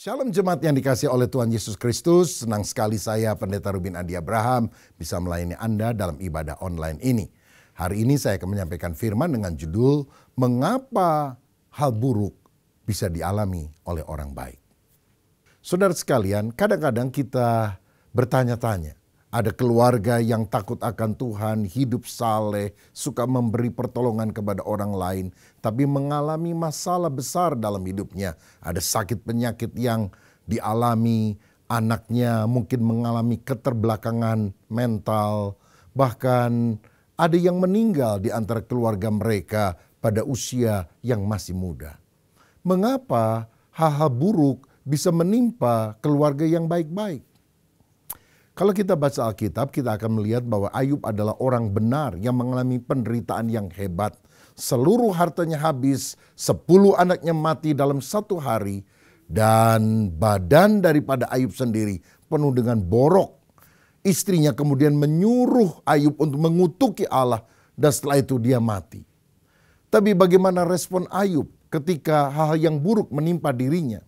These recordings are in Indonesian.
Shalom jemaat yang dikasihi oleh Tuhan Yesus Kristus. Senang sekali saya Pendeta Ruben Adi Abraham bisa melayani Anda dalam ibadah online ini. Hari ini saya akan menyampaikan firman dengan judul Mengapa Hal Buruk Bisa Dialami oleh Orang Baik. Saudara sekalian, kadang-kadang kita bertanya-tanya. Ada keluarga yang takut akan Tuhan, hidup saleh, suka memberi pertolongan kepada orang lain, tapi mengalami masalah besar dalam hidupnya. Ada sakit penyakit yang dialami, anaknya mungkin mengalami keterbelakangan mental, bahkan ada yang meninggal di antara keluarga mereka pada usia yang masih muda. Mengapa hal-hal buruk bisa menimpa keluarga yang baik-baik? Kalau kita baca Alkitab, kita akan melihat bahwa Ayub adalah orang benar yang mengalami penderitaan yang hebat. Seluruh hartanya habis, 10 anaknya mati dalam satu hari, dan badan daripada Ayub sendiri penuh dengan borok. Istrinya kemudian menyuruh Ayub untuk mengutuki Allah, dan setelah itu dia mati. Tapi bagaimana respon Ayub ketika hal-hal yang buruk menimpa dirinya?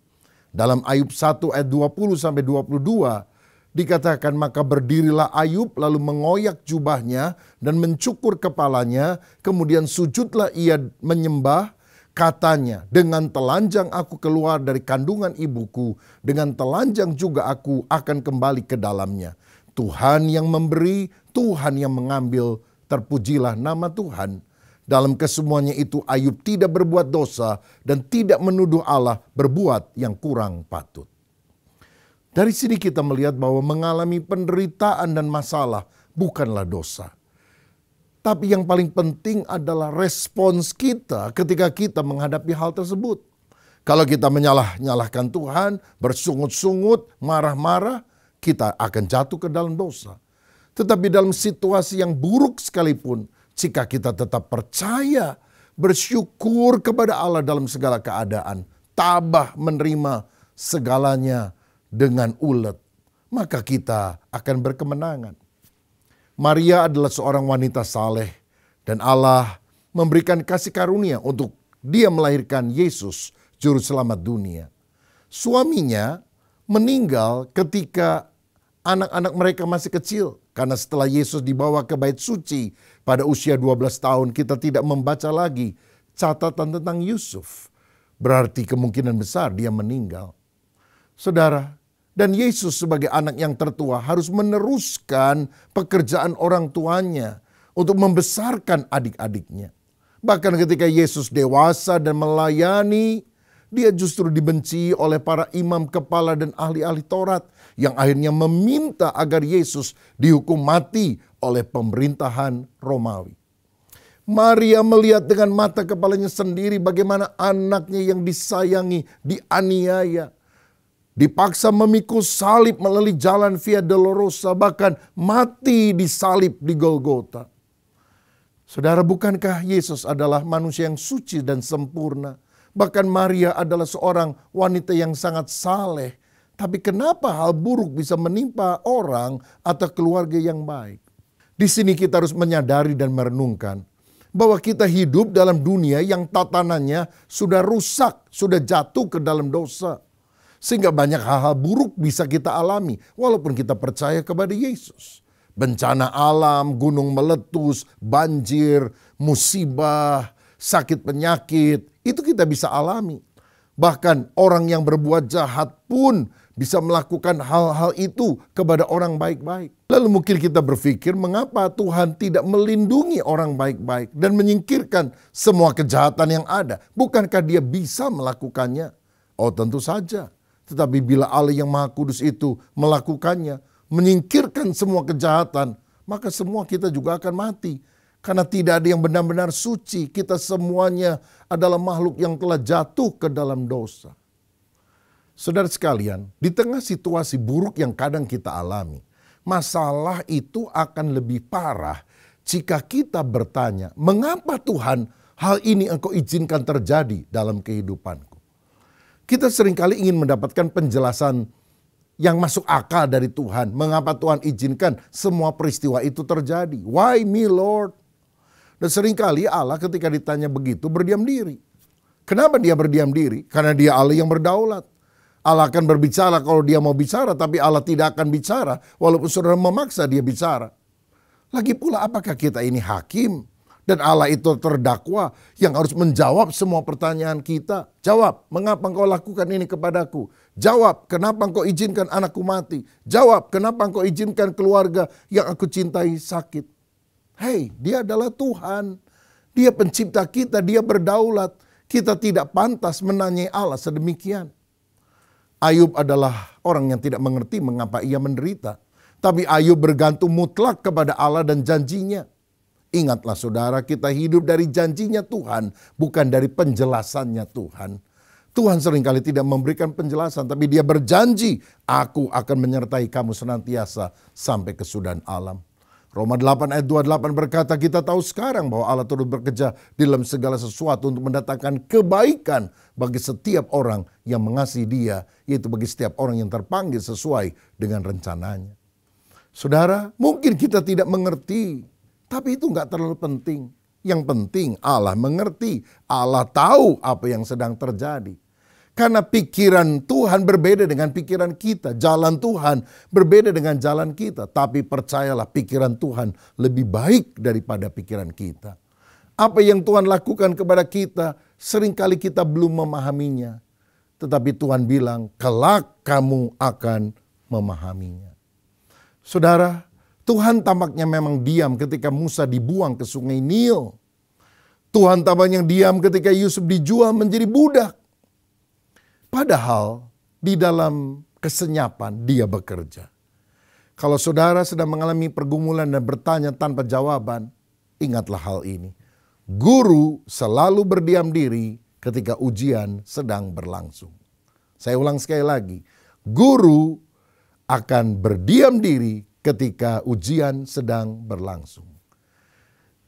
Dalam Ayub 1 ayat 20-22, dikatakan, maka berdirilah Ayub lalu mengoyak jubahnya dan mencukur kepalanya. Kemudian sujudlah ia menyembah, katanya, dengan telanjang aku keluar dari kandungan ibuku, dengan telanjang juga aku akan kembali ke dalamnya. Tuhan yang memberi, Tuhan yang mengambil, terpujilah nama Tuhan. Dalam kesemuanya itu Ayub tidak berbuat dosa dan tidak menuduh Allah berbuat yang kurang patut. Dari sini kita melihat bahwa mengalami penderitaan dan masalah bukanlah dosa. Tapi yang paling penting adalah respons kita ketika kita menghadapi hal tersebut. Kalau kita menyalah-nyalahkan Tuhan, bersungut-sungut, marah-marah, kita akan jatuh ke dalam dosa. Tetapi dalam situasi yang buruk sekalipun, jika kita tetap percaya, bersyukur kepada Allah dalam segala keadaan, tabah menerima segalanya dengan ulet, maka kita akan berkemenangan. Maria adalah seorang wanita saleh dan Allah memberikan kasih karunia untuk dia melahirkan Yesus, juru selamat dunia. Suaminya meninggal ketika anak-anak mereka masih kecil, karena setelah Yesus dibawa ke bait suci pada usia 12 tahun, kita tidak membaca lagi catatan tentang Yusuf. Berarti kemungkinan besar dia meninggal. Saudara, dan Yesus sebagai anak yang tertua harus meneruskan pekerjaan orang tuanya untuk membesarkan adik-adiknya. Bahkan ketika Yesus dewasa dan melayani, dia justru dibenci oleh para imam kepala dan ahli-ahli Taurat yang akhirnya meminta agar Yesus dihukum mati oleh pemerintahan Romawi. Maria melihat dengan mata kepalanya sendiri bagaimana anaknya yang disayangi dianiaya, dipaksa memikul salib melalui jalan Via Dolorosa, bahkan mati disalib di Golgota. Saudara, bukankah Yesus adalah manusia yang suci dan sempurna? Bahkan Maria adalah seorang wanita yang sangat saleh. Tapi kenapa hal buruk bisa menimpa orang atau keluarga yang baik? Di sini kita harus menyadari dan merenungkan bahwa kita hidup dalam dunia yang tatanannya sudah rusak, sudah jatuh ke dalam dosa. Sehingga banyak hal-hal buruk bisa kita alami walaupun kita percaya kepada Yesus. Bencana alam, gunung meletus, banjir, musibah, sakit penyakit, itu kita bisa alami. Bahkan orang yang berbuat jahat pun bisa melakukan hal-hal itu kepada orang baik-baik. Lalu mungkin kita berpikir, mengapa Tuhan tidak melindungi orang baik-baik dan menyingkirkan semua kejahatan yang ada? Bukankah dia bisa melakukannya? Oh, tentu saja. Tetapi bila Allah yang Maha Kudus itu melakukannya, menyingkirkan semua kejahatan, maka semua kita juga akan mati. Karena tidak ada yang benar-benar suci. Kita semuanya adalah makhluk yang telah jatuh ke dalam dosa. Saudara sekalian, di tengah situasi buruk yang kadang kita alami, masalah itu akan lebih parah jika kita bertanya, mengapa Tuhan hal ini Engkau izinkan terjadi dalam kehidupanku? Kita seringkali ingin mendapatkan penjelasan yang masuk akal dari Tuhan. Mengapa Tuhan izinkan semua peristiwa itu terjadi? Why me, Lord? Dan seringkali Allah ketika ditanya begitu berdiam diri. Kenapa dia berdiam diri? Karena dia Allah yang berdaulat. Allah akan berbicara kalau dia mau bicara, tapi Allah tidak akan bicara walaupun saudara memaksa dia bicara. Lagi pula apakah kita ini hakim? Dan Allah itu terdakwa yang harus menjawab semua pertanyaan kita. Jawab, mengapa engkau lakukan ini kepadaku? Jawab, kenapa engkau izinkan anakku mati? Jawab, kenapa engkau izinkan keluarga yang aku cintai sakit? Hei, dia adalah Tuhan. Dia pencipta kita, dia berdaulat. Kita tidak pantas menanyai Allah sedemikian. Ayub adalah orang yang tidak mengerti mengapa ia menderita. Tapi Ayub bergantung mutlak kepada Allah dan janjinya. Ingatlah saudara, kita hidup dari janjinya Tuhan, bukan dari penjelasannya Tuhan. Tuhan seringkali tidak memberikan penjelasan, tapi dia berjanji, aku akan menyertai kamu senantiasa sampai kesudahan alam. Roma 8 ayat 28 berkata, kita tahu sekarang bahwa Allah turut bekerja dalam segala sesuatu untuk mendatangkan kebaikan bagi setiap orang yang mengasihi dia, yaitu bagi setiap orang yang terpanggil sesuai dengan rencananya. Saudara, mungkin kita tidak mengerti, tapi itu enggak terlalu penting. Yang penting Allah mengerti, Allah tahu apa yang sedang terjadi. Karena pikiran Tuhan berbeda dengan pikiran kita. Jalan Tuhan berbeda dengan jalan kita. Tapi percayalah, pikiran Tuhan lebih baik daripada pikiran kita. Apa yang Tuhan lakukan kepada kita, seringkali kita belum memahaminya. Tetapi Tuhan bilang, kelak kamu akan memahaminya. Saudara, Tuhan tampaknya memang diam ketika Musa dibuang ke sungai Nil. Tuhan tampaknya diam ketika Yusuf dijual menjadi budak. Padahal di dalam kesenyapan dia bekerja. Kalau saudara sedang mengalami pergumulan dan bertanya tanpa jawaban, ingatlah hal ini. Guru selalu berdiam diri ketika ujian sedang berlangsung. Saya ulang sekali lagi. Guru akan berdiam diri ketika ujian sedang berlangsung.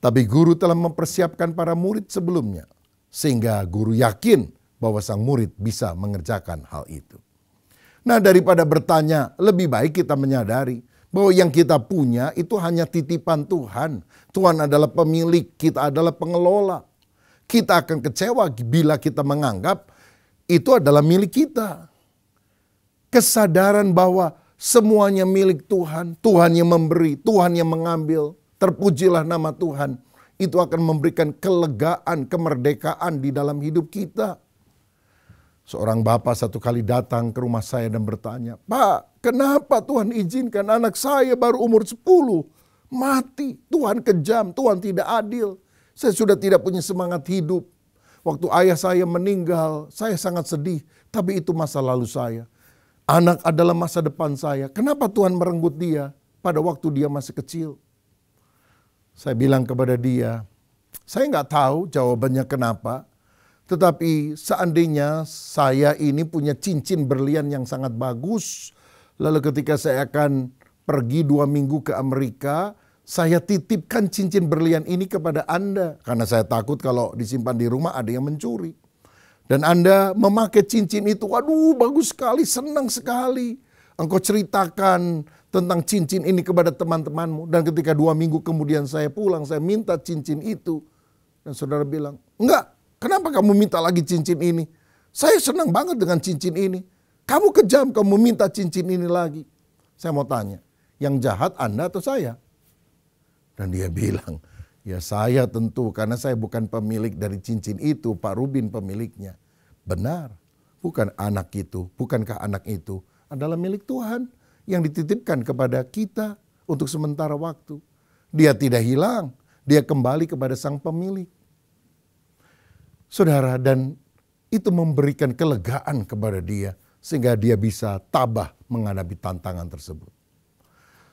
Tapi guru telah mempersiapkan para murid sebelumnya, sehingga guru yakin bahwa sang murid bisa mengerjakan hal itu. Nah, daripada bertanya, lebih baik kita menyadari bahwa yang kita punya itu hanya titipan Tuhan. Tuhan adalah pemilik, kita adalah pengelola. Kita akan kecewa bila kita menganggap itu adalah milik kita. Kesadaran bahwa semuanya milik Tuhan, Tuhan yang memberi, Tuhan yang mengambil. Terpujilah nama Tuhan. Itu akan memberikan kelegaan, kemerdekaan di dalam hidup kita. Seorang bapak satu kali datang ke rumah saya dan bertanya, Pak, kenapa Tuhan izinkan anak saya baru umur 10 mati? Tuhan kejam, Tuhan tidak adil. Saya sudah tidak punya semangat hidup. Waktu ayah saya meninggal, saya sangat sedih. Tapi itu masa lalu saya. Anak adalah masa depan saya. Kenapa Tuhan merenggut dia pada waktu dia masih kecil? Saya bilang kepada dia, saya nggak tahu jawabannya kenapa. Tetapi seandainya saya ini punya cincin berlian yang sangat bagus. Lalu ketika saya akan pergi 2 minggu ke Amerika, saya titipkan cincin berlian ini kepada Anda. Karena saya takut kalau disimpan di rumah ada yang mencuri. Dan Anda memakai cincin itu, waduh bagus sekali, senang sekali. Engkau ceritakan tentang cincin ini kepada teman-temanmu. Dan ketika 2 minggu kemudian saya pulang, saya minta cincin itu. Dan saudara bilang, enggak, kenapa kamu minta lagi cincin ini? Saya senang banget dengan cincin ini. Kamu kejam, kamu minta cincin ini lagi. Saya mau tanya, yang jahat Anda atau saya? Dan dia bilang, ya saya tentu karena saya bukan pemilik dari cincin itu, Pak Rubin pemiliknya. Benar, bukan anak itu, bukankah anak itu adalah milik Tuhan yang dititipkan kepada kita untuk sementara waktu. Dia tidak hilang, dia kembali kepada sang pemilik. Saudara, dan itu memberikan kelegaan kepada dia sehingga dia bisa tabah menghadapi tantangan tersebut.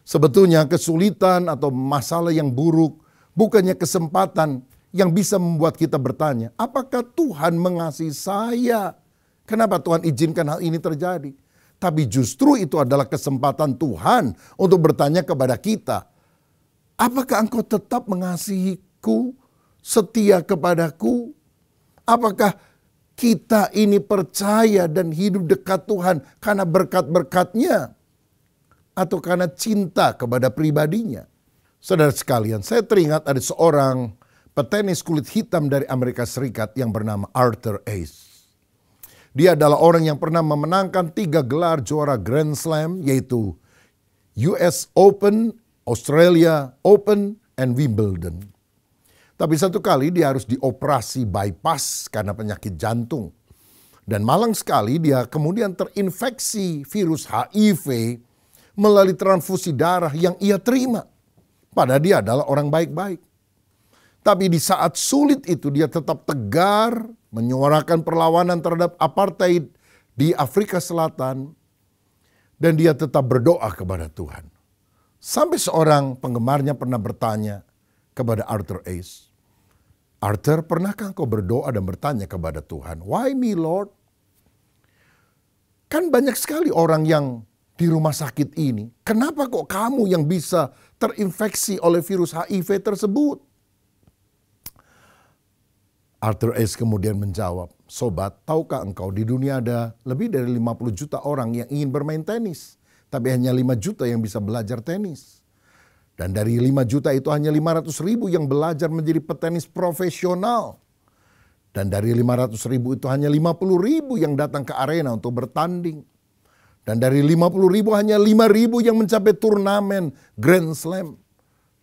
Sebetulnya kesulitan atau masalah yang buruk bukannya kesempatan yang bisa membuat kita bertanya, apakah Tuhan mengasihi saya? Kenapa Tuhan izinkan hal ini terjadi? Tapi justru itu adalah kesempatan Tuhan untuk bertanya kepada kita, apakah engkau tetap mengasihiku, setia kepadaku? Apakah kita ini percaya dan hidup dekat Tuhan karena berkat-berkat-Nya? Atau karena cinta kepada pribadinya? Saudara sekalian, saya teringat ada seorang petenis kulit hitam dari Amerika Serikat yang bernama Arthur Ashe. Dia adalah orang yang pernah memenangkan 3 gelar juara Grand Slam, yaitu US Open, Australia Open, and Wimbledon. Tapi satu kali dia harus dioperasi bypass karena penyakit jantung. Dan malang sekali dia kemudian terinfeksi virus HIV melalui transfusi darah yang ia terima. Padahal dia adalah orang baik-baik. Tapi di saat sulit itu dia tetap tegar menyuarakan perlawanan terhadap apartheid di Afrika Selatan. Dan dia tetap berdoa kepada Tuhan. Sampai seorang penggemarnya pernah bertanya kepada Arthur Ashe, "Arthur, pernahkah engkau berdoa dan bertanya kepada Tuhan, 'Why me, Lord?' Kan banyak sekali orang yang di rumah sakit ini. Kenapa kok kamu yang bisa terinfeksi oleh virus HIV tersebut?" Arthur Ashe kemudian menjawab, "Sobat, tahukah engkau di dunia ada lebih dari 50 juta orang yang ingin bermain tenis. Tapi hanya 5 juta yang bisa belajar tenis. Dan dari 5 juta itu hanya 500 ribu yang belajar menjadi petenis profesional. Dan dari 500 ribu itu hanya 50 ribu yang datang ke arena untuk bertanding. Dan dari 50 ribu hanya 5 ribu yang mencapai turnamen Grand Slam.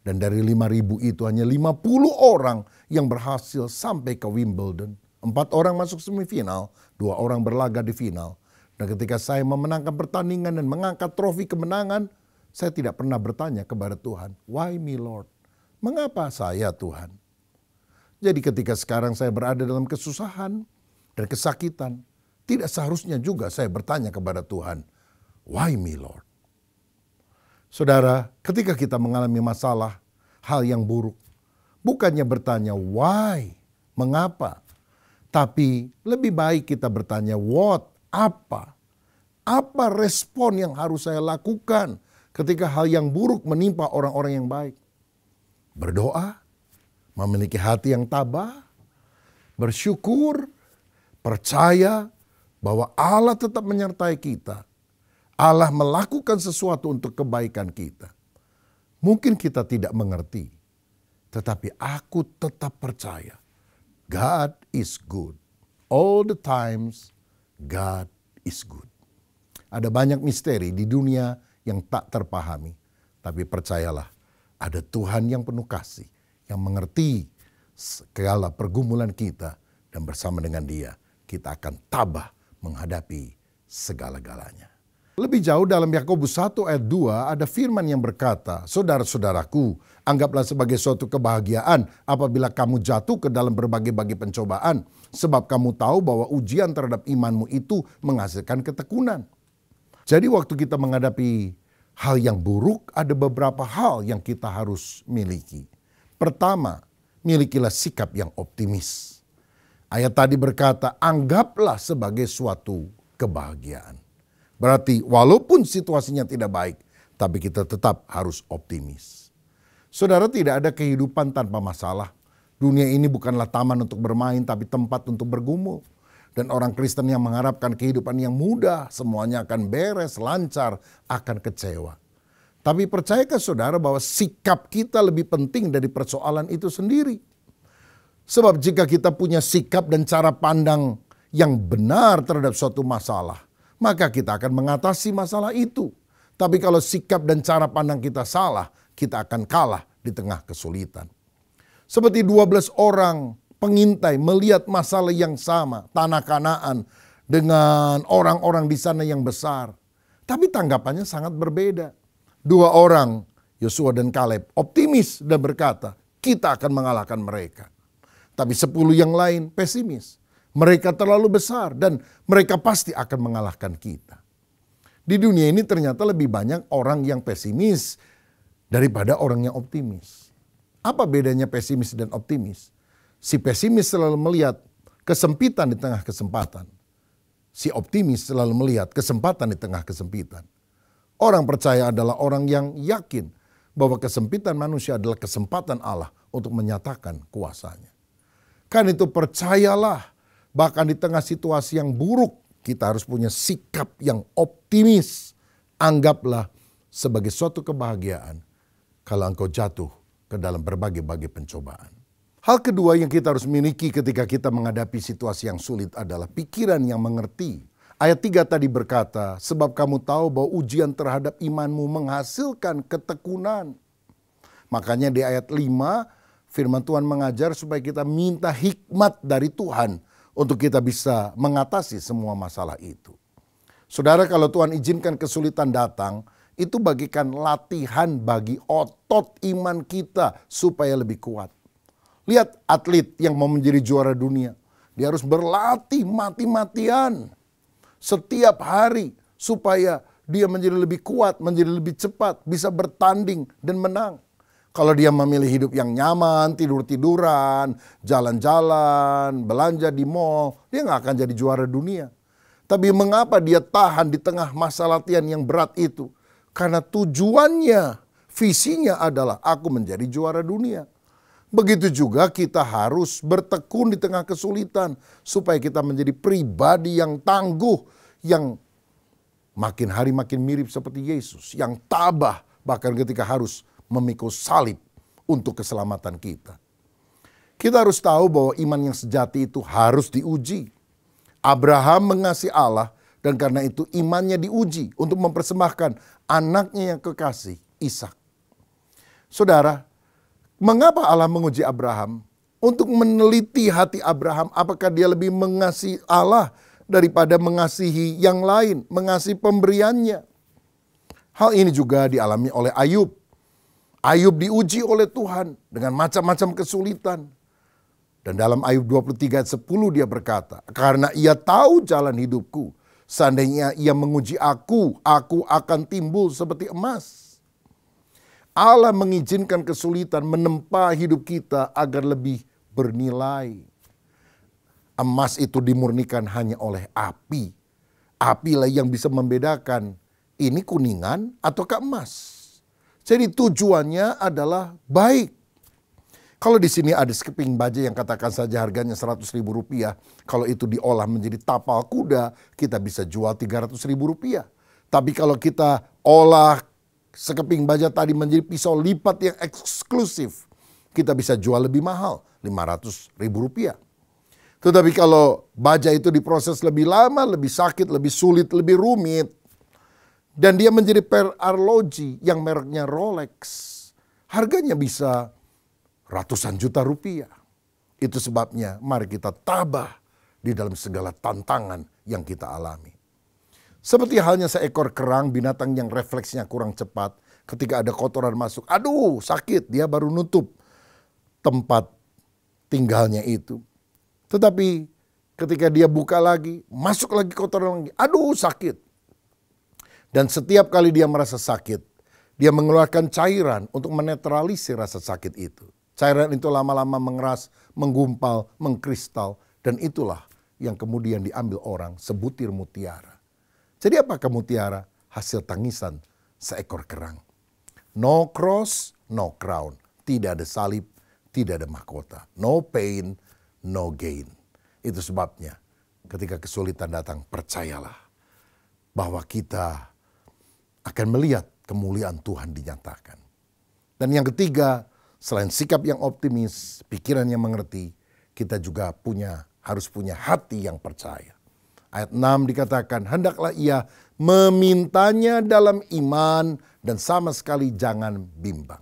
Dan dari 5 ribu itu hanya 50 orang yang berhasil sampai ke Wimbledon. 4 orang masuk semifinal, 2 orang berlaga di final. Dan ketika saya memenangkan pertandingan dan mengangkat trofi kemenangan, saya tidak pernah bertanya kepada Tuhan, 'Why me, Lord?' Mengapa saya, Tuhan?" Jadi ketika sekarang saya berada dalam kesusahan dan kesakitan, tidak seharusnya juga saya bertanya kepada Tuhan, 'Why me, Lord?' Saudara, ketika kita mengalami masalah, hal yang buruk, bukannya bertanya why, mengapa, tapi lebih baik kita bertanya what, apa respon yang harus saya lakukan ketika hal yang buruk menimpa orang-orang yang baik. Berdoa, memiliki hati yang tabah, bersyukur, percaya bahwa Allah tetap menyertai kita. Allah melakukan sesuatu untuk kebaikan kita. Mungkin kita tidak mengerti, tetapi aku tetap percaya. God is good. All the times, God is good. Ada banyak misteri di dunia yang tak terpahami. Tapi percayalah, ada Tuhan yang penuh kasih, yang mengerti segala pergumulan kita. Dan bersama dengan Dia, kita akan tabah menghadapi segala-galanya. Lebih jauh dalam Yakobus 1 ayat 2 ada firman yang berkata, "Saudara-saudaraku, anggaplah sebagai suatu kebahagiaan apabila kamu jatuh ke dalam berbagai-bagai pencobaan. Sebab kamu tahu bahwa ujian terhadap imanmu itu menghasilkan ketekunan." Jadi waktu kita menghadapi hal yang buruk, ada beberapa hal yang kita harus miliki. Pertama, milikilah sikap yang optimis. Ayat tadi berkata, anggaplah sebagai suatu kebahagiaan. Berarti walaupun situasinya tidak baik, tapi kita tetap harus optimis. Saudara, tidak ada kehidupan tanpa masalah. Dunia ini bukanlah taman untuk bermain, tapi tempat untuk bergumul. Dan orang Kristen yang mengharapkan kehidupan yang mudah, semuanya akan beres, lancar, akan kecewa. Tapi percayakah saudara bahwa sikap kita lebih penting dari persoalan itu sendiri? Sebab jika kita punya sikap dan cara pandang yang benar terhadap suatu masalah, maka kita akan mengatasi masalah itu. Tapi kalau sikap dan cara pandang kita salah, kita akan kalah di tengah kesulitan. Seperti 12 orang pengintai melihat masalah yang sama, tanah Kanaan dengan orang-orang di sana yang besar. Tapi tanggapannya sangat berbeda. 2 orang, Yosua dan Kaleb, optimis dan berkata, kita akan mengalahkan mereka. Tapi 10 yang lain pesimis. Mereka terlalu besar dan mereka pasti akan mengalahkan kita. Di dunia ini ternyata lebih banyak orang yang pesimis daripada orang yang optimis. Apa bedanya pesimis dan optimis? Si pesimis selalu melihat kesempitan di tengah kesempatan. Si optimis selalu melihat kesempatan di tengah kesempitan. Orang percaya adalah orang yang yakin bahwa kesempitan manusia adalah kesempatan Allah untuk menyatakan kuasanya. Kan itu percayalah, bahkan di tengah situasi yang buruk, kita harus punya sikap yang optimis. Anggaplah sebagai suatu kebahagiaan kalau engkau jatuh ke dalam berbagai-bagai pencobaan. Hal kedua yang kita harus miliki ketika kita menghadapi situasi yang sulit adalah pikiran yang mengerti. Ayat 3 tadi berkata, sebab kamu tahu bahwa ujian terhadap imanmu menghasilkan ketekunan. Makanya di ayat 5 firman Tuhan mengajar supaya kita minta hikmat dari Tuhan untuk kita bisa mengatasi semua masalah itu. Saudara, kalau Tuhan izinkan kesulitan datang, itu bagikan latihan bagi otot iman kita supaya lebih kuat. Lihat atlet yang mau menjadi juara dunia. Dia harus berlatih mati-matian setiap hari supaya dia menjadi lebih kuat, menjadi lebih cepat, bisa bertanding dan menang. Kalau dia memilih hidup yang nyaman, tidur-tiduran, jalan-jalan, belanja di mall, dia nggak akan jadi juara dunia. Tapi mengapa dia tahan di tengah masa latihan yang berat itu? Karena tujuannya, visinya adalah aku menjadi juara dunia. Begitu juga kita harus bertekun di tengah kesulitan supaya kita menjadi pribadi yang tangguh, yang makin hari makin mirip seperti Yesus, yang tabah bahkan ketika harus memikul salib untuk keselamatan kita. Kita harus tahu bahwa iman yang sejati itu harus diuji. Abraham mengasihi Allah dan karena itu imannya diuji untuk mempersembahkan anaknya yang kekasih, Ishak. Saudara, mengapa Allah menguji Abraham? Untuk meneliti hati Abraham, apakah dia lebih mengasihi Allah daripada mengasihi yang lain, mengasihi pemberiannya. Hal ini juga dialami oleh Ayub. Ayub diuji oleh Tuhan dengan macam-macam kesulitan. Dan dalam Ayub 23 ayat 10 dia berkata, karena ia tahu jalan hidupku, seandainya ia menguji aku akan timbul seperti emas. Allah mengizinkan kesulitan menempa hidup kita agar lebih bernilai. Emas itu dimurnikan hanya oleh api. Apilah yang bisa membedakan ini kuningan ataukah emas. Jadi tujuannya adalah baik. Kalau di sini ada sekeping baja yang katakan saja harganya Rp100.000, kalau itu diolah menjadi tapal kuda, kita bisa jual Rp300.000. Tapi kalau kita olah sekeping baja tadi menjadi pisau lipat yang eksklusif, kita bisa jual lebih mahal, Rp500.000. Tetapi kalau baja itu diproses lebih lama, lebih sakit, lebih sulit, lebih rumit, dan dia menjadi arloji yang mereknya Rolex, harganya bisa ratusan juta rupiah. Itu sebabnya mari kita tabah di dalam segala tantangan yang kita alami. Seperti halnya seekor kerang, binatang yang refleksnya kurang cepat, ketika ada kotoran masuk, aduh sakit, dia baru nutup tempat tinggalnya itu. Tetapi ketika dia buka lagi, masuk lagi kotoran lagi, aduh sakit. Dan setiap kali dia merasa sakit, dia mengeluarkan cairan untuk menetralisir rasa sakit itu. Cairan itu lama-lama mengeras, menggumpal, mengkristal. Dan itulah yang kemudian diambil orang sebutir mutiara. Jadi apakah mutiara? Hasil tangisan seekor kerang. No cross, no crown. Tidak ada salib, tidak ada mahkota. No pain, no gain. Itu sebabnya ketika kesulitan datang, percayalah bahwa kita akan melihat kemuliaan Tuhan dinyatakan. Dan yang ketiga, selain sikap yang optimis, pikiran yang mengerti, kita juga harus punya hati yang percaya. Ayat 6 dikatakan, hendaklah ia memintanya dalam iman dan sama sekali jangan bimbang.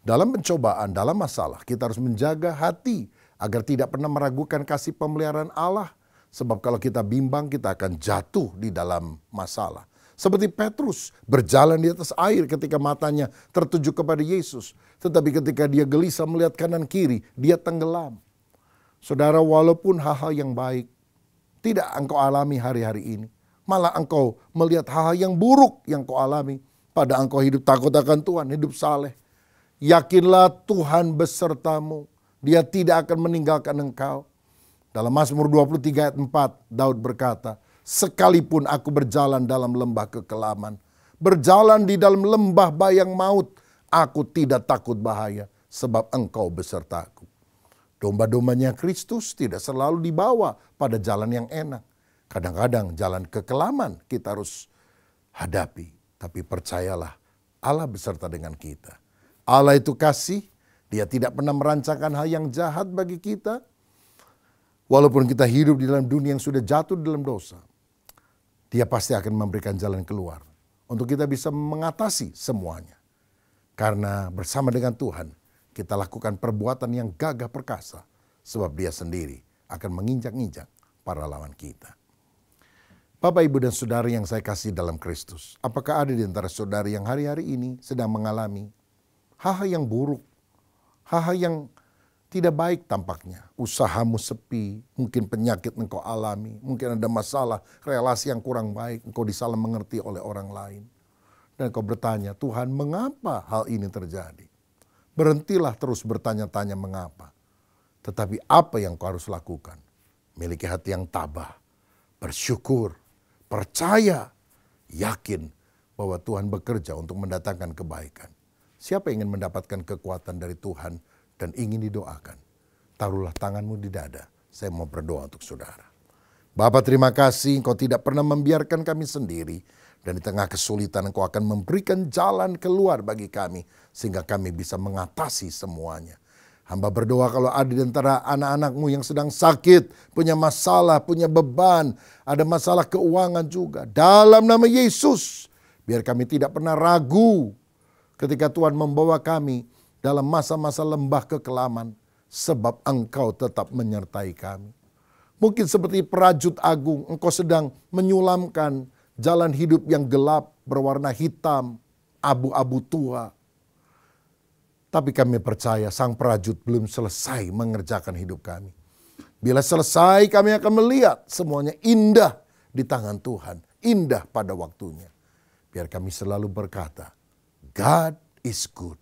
Dalam pencobaan, dalam masalah, kita harus menjaga hati agar tidak pernah meragukan kasih pemeliharaan Allah. Sebab kalau kita bimbang, kita akan jatuh di dalam masalah. Seperti Petrus berjalan di atas air ketika matanya tertuju kepada Yesus. Tetapi ketika dia gelisah melihat kanan kiri, dia tenggelam. Saudara, walaupun hal-hal yang baik tidak engkau alami hari-hari ini, malah engkau melihat hal-hal yang buruk yang kau alami, pada engkau hidup takut akan Tuhan, hidup saleh. Yakinlah Tuhan besertamu, dia tidak akan meninggalkan engkau. Dalam Mazmur 23 ayat 4, Daud berkata, sekalipun aku berjalan dalam lembah kekelaman, berjalan di dalam lembah bayang maut, aku tidak takut bahaya, sebab engkau besertaku. Domba-dombanya Kristus tidak selalu dibawa pada jalan yang enak. Kadang-kadang jalan kekelaman kita harus hadapi. Tapi percayalah, Allah beserta dengan kita. Allah itu kasih, Dia tidak pernah merancangkan hal yang jahat bagi kita. Walaupun kita hidup di dalam dunia yang sudah jatuh dalam dosa, Dia pasti akan memberikan jalan keluar untuk kita bisa mengatasi semuanya. Karena bersama dengan Tuhan, kita lakukan perbuatan yang gagah perkasa, sebab Dia sendiri akan menginjak-injak para lawan kita. Bapak, Ibu, dan Saudara yang saya kasih dalam Kristus, apakah ada di antara saudara yang hari-hari ini sedang mengalami hal-hal yang buruk, hal-hal yang tidak baik tampaknya? Usahamu sepi, mungkin penyakit engkau alami, mungkin ada masalah, relasi yang kurang baik, engkau disalah mengerti oleh orang lain. Dan engkau bertanya, Tuhan, mengapa hal ini terjadi? Berhentilah terus bertanya-tanya mengapa. Tetapi apa yang kau harus lakukan? Miliki hati yang tabah, bersyukur, percaya, yakin bahwa Tuhan bekerja untuk mendatangkan kebaikan. Siapa yang ingin mendapatkan kekuatan dari Tuhan dan ingin didoakan? Taruhlah tanganmu di dada. Saya mau berdoa untuk saudara. Bapa, terima kasih Engkau tidak pernah membiarkan kami sendiri. Dan di tengah kesulitan Engkau akan memberikan jalan keluar bagi kami. Sehingga kami bisa mengatasi semuanya. Hamba berdoa kalau ada di antara anak-anakmu yang sedang sakit, punya masalah, punya beban, ada masalah keuangan juga. Dalam nama Yesus, biar kami tidak pernah ragu ketika Tuhan membawa kami dalam masa-masa lembah kekelaman, sebab Engkau tetap menyertai kami. Mungkin seperti perajut agung, Engkau sedang menyulamkan jalan hidup yang gelap, berwarna hitam, abu-abu tua. Tapi kami percaya sang perajut belum selesai mengerjakan hidup kami. Bila selesai kami akan melihat semuanya indah di tangan Tuhan. Indah pada waktunya. Biar kami selalu berkata, God is good.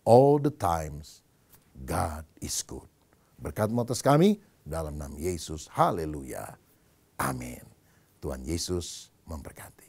All the times, God is good. Berkat atas kami dalam nama Yesus. Haleluya. Amin. Tuhan Yesus memberkati.